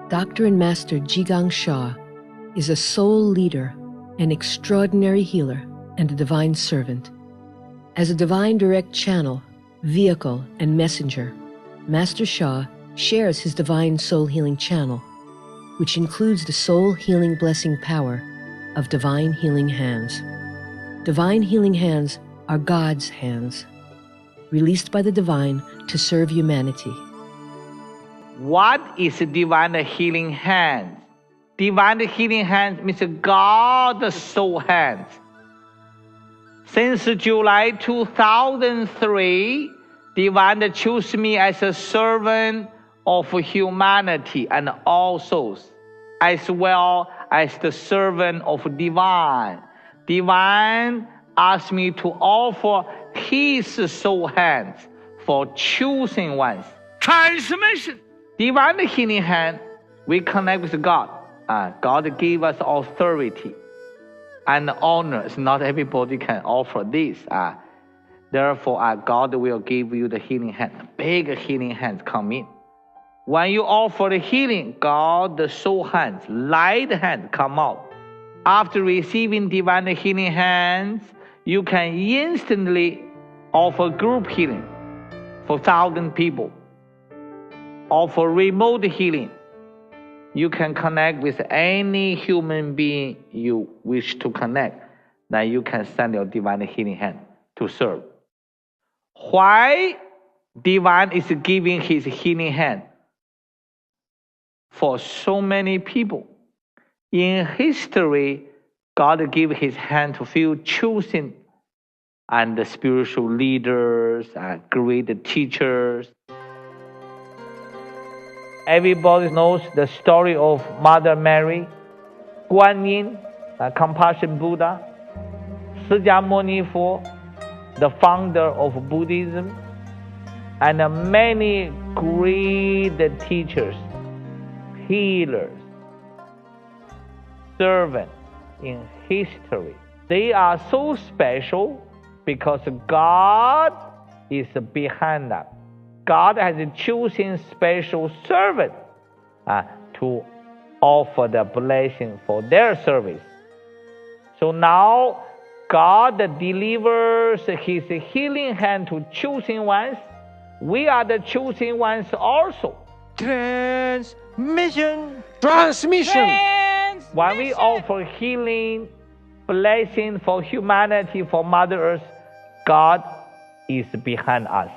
Dr. and Master Jigang Shaw is a soul leader, an extraordinary healer, and a divine servant. As a divine direct channel, vehicle, and messenger, Master Shaw shares his divine soul healing channel, which includes the soul healing blessing power of divine healing hands. Divine healing hands are God's hands, released by the divine to serve humanity. What is divine healing hands? Divine healing hands means God's soul hands. Since July 2003, Divine chose me as a servant of humanity and all souls, as well as the servant of Divine. Divine asked me to offer His soul hands for chosen ones. Transmission. Divine healing hand, we connect with God. God gave us authority and honor. Not everybody can offer this. Therefore, God will give you the healing hand. Big healing hands come in. When you offer the healing, God, the soul hands, light hand come out. After receiving divine healing hands, you can instantly offer group healing for 1,000 people. Offer remote healing. You can connect with any human being you wish to connect. Then you can send your divine healing hand to serve. Why Divine is giving His healing hand for so many people? In history, God gave His hand to few chosen and the spiritual leaders and great teachers. Everybody knows the story of Mother Mary, Guan Yin, Compassion Buddha,释迦牟尼佛, the founder of Buddhism, and many great teachers, healers, servants in history. They are so special because God is behind them. God has chosen special servant to offer the blessing for their service. So now God delivers His healing hand to chosen ones. We are the chosen ones also. Transmission. When we offer healing, blessing for humanity, for Mother Earth, God is behind us.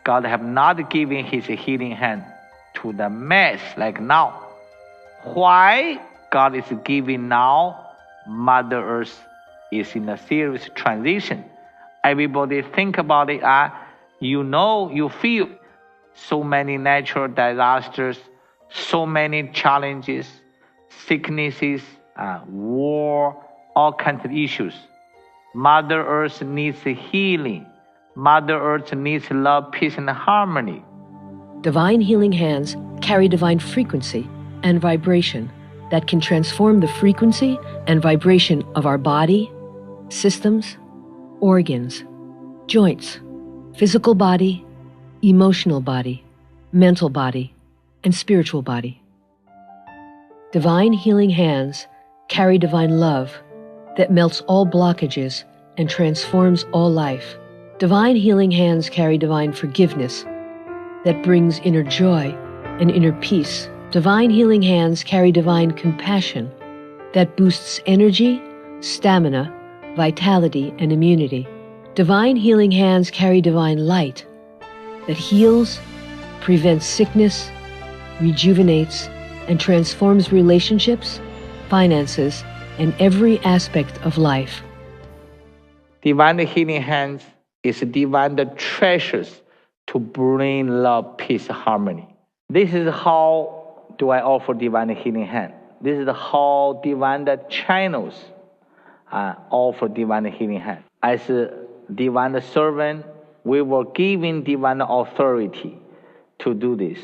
God have not given His healing hand to the mass like now. Why God is giving now? Mother Earth is in a serious transition. Everybody think about it. You feel so many natural disasters, so many challenges, sicknesses, war, all kinds of issues. Mother Earth needs healing. Mother Earth needs love, peace, and harmony. Divine healing hands carry divine frequency and vibration that can transform the frequency and vibration of our body, systems, organs, joints, physical body, emotional body, mental body, and spiritual body. Divine healing hands carry divine love that melts all blockages and transforms all life. Divine healing hands carry divine forgiveness that brings inner joy and inner peace. Divine healing hands carry divine compassion that boosts energy, stamina, vitality, and immunity. Divine healing hands carry divine light that heals, prevents sickness, rejuvenates, and transforms relationships, finances, and every aspect of life. Divine healing hands is divine treasures to bring love, peace, harmony. This is how do I offer divine healing hand. This is how divine channels offer divine healing hand. As a divine servant, we were given divine authority to do this.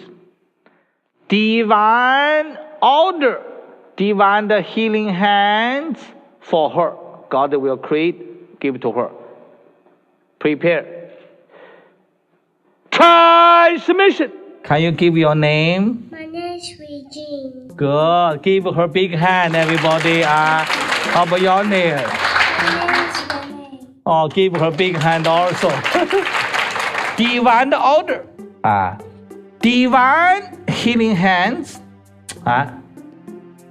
Divine order, divine healing hands for her. God will create, give to her. Prepare. Transmission. Can you give your name? My name Nursery Jean. Good. Give her big hand, everybody. How about your name? Oh, give her big hand also. Divine order. Divine healing hands.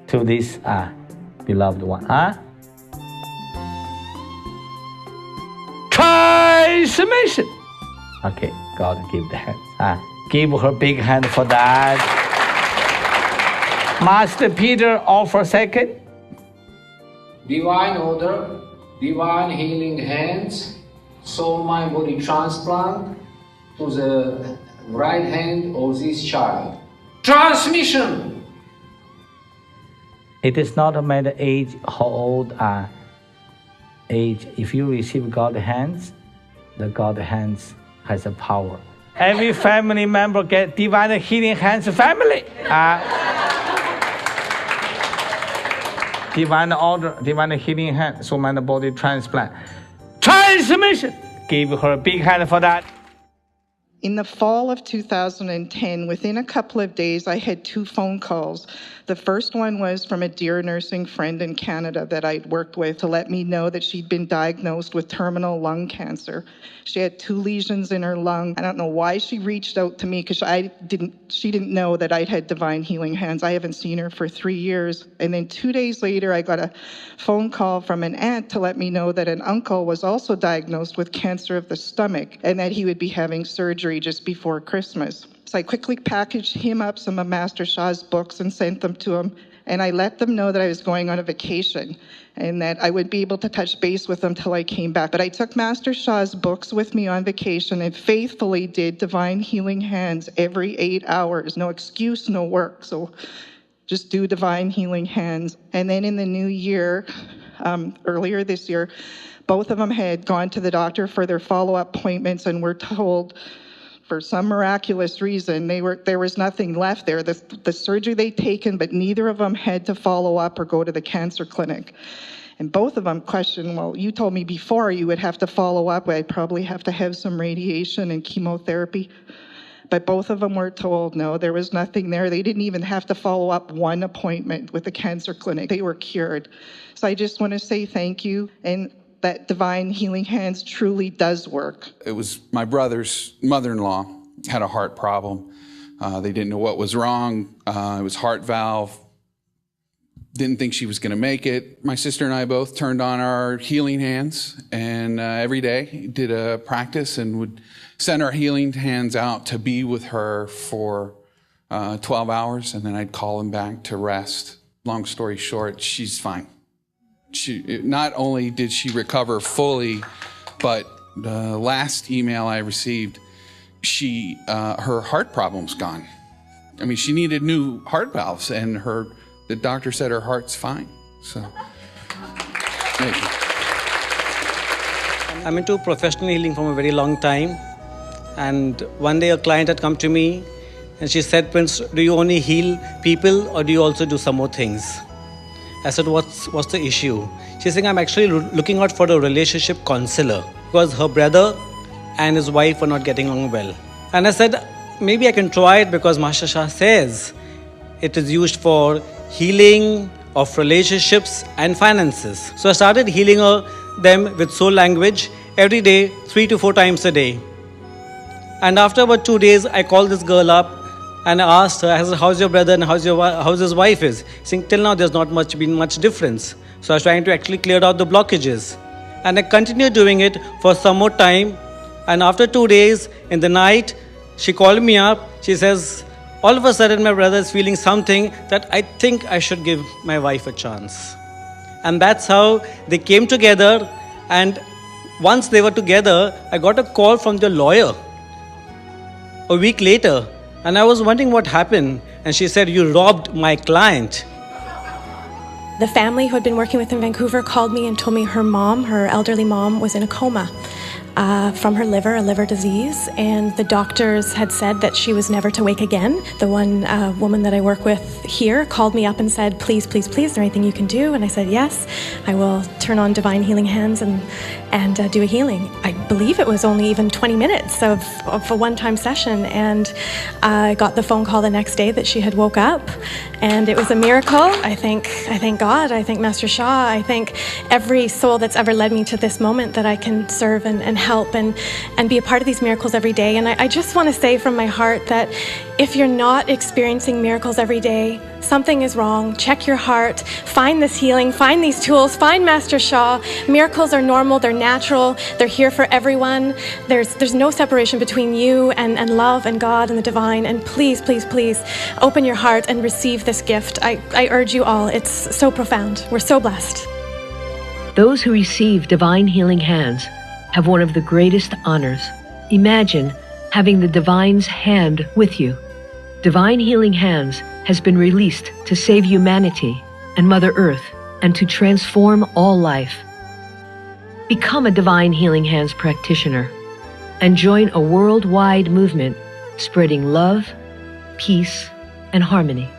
To this beloved one. Transmission. Okay, God give the hands. Give her big hand for that. Master Peter offer second. Divine order, divine healing hands, soul, mind, body transplant to the right hand of this child. Transmission! It is not a matter age, how old age. If you receive God's hands, the God's hands has a power. Every family member get divine healing hands family. Divine order, divine healing hand, soul, mind, body transplant. Transmission. Give her a big hand for that. In the fall of 2010, within a couple of days, I had 2 phone calls. The first one was from a dear nursing friend in Canada that I'd worked with to let me know that she'd been diagnosed with terminal lung cancer. She had 2 lesions in her lung. I don't know why she reached out to me because she didn't know that I'd had divine healing hands. I haven't seen her for 3 years. And then 2 days later, I got a phone call from an aunt to let me know that an uncle was also diagnosed with cancer of the stomach and that he would be having surgery just before Christmas. So I quickly packaged him up some of Master Shah's books and sent them to him. And I let them know that I was going on a vacation and that I would be able to touch base with them till I came back. But I took Master Shah's books with me on vacation and faithfully did divine healing hands every 8 hours. No excuse, no work. So just do divine healing hands. And then in the new year, earlier this year, both of them had gone to the doctor for their follow-up appointments and were told for some miraculous reason, there was nothing left there. The surgery they'd taken, but neither of them had to follow up or go to the cancer clinic. And both of them questioned, well, you told me before you would have to follow up. I'd probably have to have some radiation and chemotherapy. But both of them were told, no, there was nothing there. They didn't even have to follow up 1 appointment with the cancer clinic. They were cured. So I just want to say thank you. And that divine healing hands truly does work. It was my brother's mother-in-law had a heart problem. They didn't know what was wrong. It was heart valve. Didn't think she was going to make it. My sister and I both turned on our healing hands and every day did a practice and would send our healing hands out to be with her for 12 hours. And then I'd call them back to rest. Long story short, she's fine. Not only did she recover fully, but the last email I received, her heart problem's gone. I mean, she needed new heart valves, and the doctor said her heart's fine. So, thank you. I'm into professional healing from a very long time, and one day a client had come to me, and she said, "Prince, do you only heal people, or do you also do some more things?" I said, what's the issue? She's saying, I'm actually looking out for a relationship counselor because her brother and his wife are not getting along well. And I said, maybe I can try it because Master Shah says it is used for healing of relationships and finances. So I started healing them with soul language every day, 3 to 4 times a day. And after about 2 days, I called this girl up and I asked her, I said, how's your brother and how's his wife is? Saying, till now there's not been much difference. So I was trying to actually clear out the blockages. And I continued doing it for some more time. And after 2 days, in the night, she called me up. She says, all of a sudden my brother is feeling something that I think I should give my wife a chance. And that's how they came together. And once they were together, I got a call from the lawyer a week later. And I was wondering what happened. And she said, you robbed my client. The family who had been working with in Vancouver called me and told me her mom, her elderly mom, was in a coma. from her liver, a liver disease, and the doctors had said that she was never to wake again. The one woman that I work with here called me up and said, please, please, please, is there anything you can do? And I said, yes, I will turn on Divine Healing Hands and do a healing. I believe it was only even 20 minutes of a one-time session, and I got the phone call the next day that she had woke up, and it was a miracle. I thank God, I thank Master Shah, I thank every soul that's ever led me to this moment that I can serve and help and be a part of these miracles every day. And I just want to say from my heart that if you're not experiencing miracles every day, something is wrong. Check your heart, find this healing, find these tools, find Master Shah. Miracles are normal, they're natural, they're here for everyone. There's no separation between you and love and God and the divine. And please, please, please open your heart and receive this gift. I urge you all, it's so profound. We're so blessed. Those who receive Divine Healing Hands have one of the greatest honors. Imagine having the Divine's hand with you. Divine Healing Hands has been released to save humanity and Mother Earth and to transform all life. Become a Divine Healing Hands practitioner and join a worldwide movement spreading love, peace, and harmony.